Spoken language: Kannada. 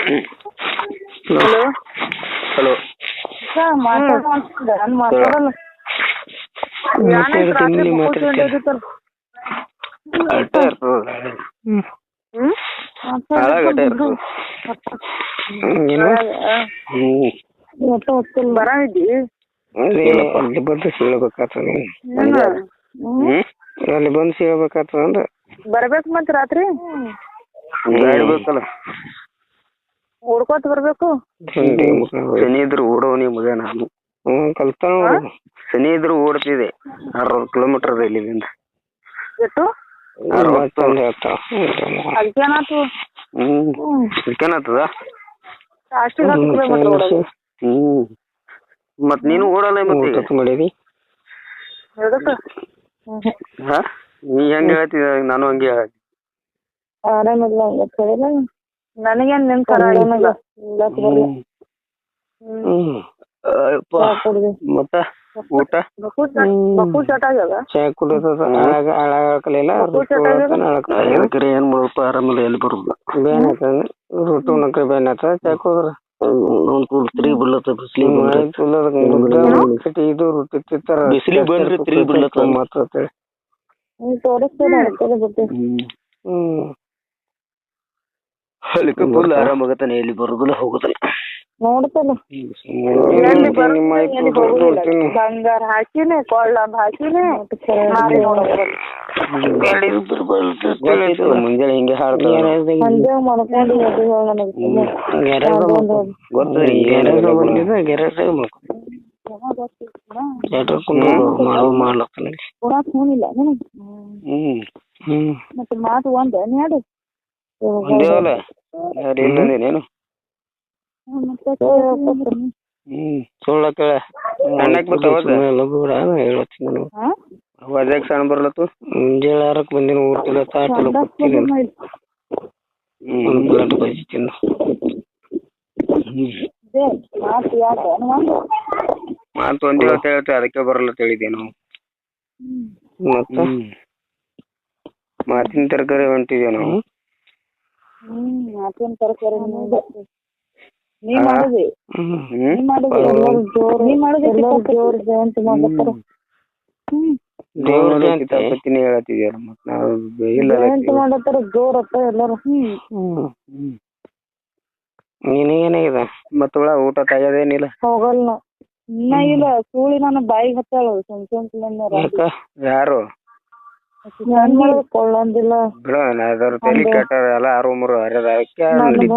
ಹಲೋ ಹಲೋ ಮಾತಾಡಲ್ಲ ಬರಾಮಿದ್ದಿ ಅಲ್ಲಿ ಬಂದು ಸೀಳ್ಬೇಕಾಗ್ತದ ಅಲ್ಲಿ ಬಂದು ಸೀಳ್ಬೇಕಾಗ್ತದ ಅಂದ್ರ ಬರ್ಬೇಕು ಮತ್ ರಾತ್ರಿ ಗಾಡಿ ಬೇಕಲ್ಲ ಓಡ್ಕೋತ ಬರ್ಬೇಕು. ಶನಿ ಇದ್ರು ಓಡೋನಿ ಮಗ ನಾನು. ಕಲ್ತಾನ ಶನಿ ಇದ್ರು ಓಡ್ತಿದೆ 60 ಕಿಲೋಮೀಟರ್ ಇಲ್ಲಿಂದ. ಎಷ್ಟು 60 ಅದಕ್ಕೇನಾತು ಅದಕ್ಕೇನಾಗ್ತದ ಅಷ್ಟು 10 ಕಿಲೋಮೀಟರ್ ಓಡೋದು. ಮತ್ ನೀನು ಓಡಲ್ಲ ಮತ್ತೆ ಮಾಡಿದಿ ನೀ ಹೆಂಗ ಹೇಳ್ತಿದ ನಾನು ಹಂಗೆ ಹೇಳ ಆರಾಮಿಲ್ಲ ನನಗೇನ್ ನಿನ್ ತರ ಮತ್ತ ಊಟ ಚಟ ಆಗ್ಯದ ಚಾ ಕುಡಿಯೋದ ಏನ್ ಮಾಡಪ್ಪ ಆರಾಮಿಲ್ಲ ಎಲ್ಲಿ ಬರುದು ಬೇನ್ ಆಯ್ತದ ರೊಟ್ಟಿ ಉಣ್ಣಕ ಬೇನ್ ಆಯ್ತದ ಚಾ ಕುಡಿದ್ರ ಇದು ರೊಟ್ಟಿ ತಿಂತಾರ ಬಿಸಿಲಿಗೆ ಬಂದ್ರೆ ತಿರುಗಿ ಬಿಡ್ಲತ್ತ ಮಾತ್ರ ಫುಲ್ ಆರಾಮ ಆಗತ್ತಾನೆ ಎಲ್ಲಿ ಬರುದಿಲ್ಲ ಹೋಗುದಿಲ್ಲ ನೋಡ್ತಲ್ಲ ಬಂಗಾರ ಹಾಕಿನೇ ಕೊಳ್ಳ ಹಾಕಿನೇ ಮುಂಜಾನೆ ಹಿಂಗೆ ಹಾಡ್ತಾರೆ ಮತ್ತೆ ಮಾತು ಒಂದ ನೀಡು ಒಂದೇವಲ್ಲ ಯಾರು ಸುಳ್ಳ ಕೇಳ ಅಣ್ಣಕ್ ವಜಾಕ್ ಸಣ್ಣ ಬರ್ಲತ್ತು ಮುಂಜಾನೆ 6ಕ್ಕೆ ಬಂದಿನ ಊಟಲ್ಲ ತಾಟಲ್ಲ ಬಜಿ ತಿನ್ನು ಮಾತು ಒಂದೇ ಹೇಳ್ತೆ ಅದಕ್ಕೆ ಬರಲ್ಲ ತಿಳಿದೆ ನಾವು ಮತ್ತ ಮಾತಿನ ತರಕಾರಿ ಹೊಂಟಿದ್ಯಾ ನಾವು ಮಾತಿನ ತರಕಾರಿ ನೀ ಮಾಡಿದೆ ದೇವ್ರತಿನಿ ಹೇಳತ್ತಿದ್ಯಾರ ಮತ್ ನಾವು ಮಾಡತ್ತಾರ ಜೋರ್ ಅತ್ತ ಎಲ್ಲಾರು ನಿನಗೇನಾಗಿದೆ ಮತ್ತ ಊಟ ತಗದೇನಿಲ್ಲ ಹೋಗಲ್ಲ ಇನ್ನ ಇಲ್ಲ ಸೂಳಿ ನನ್ನ ಬಾಯಿಗೆ ಹತ್ತಾಳ ಯಾರು ಕೊಳ್ಳಂದಿಲ್ಲ ಬಿಡ ತಲೆ ಕೆಟ್ಟ ಎಲ್ಲ 6 3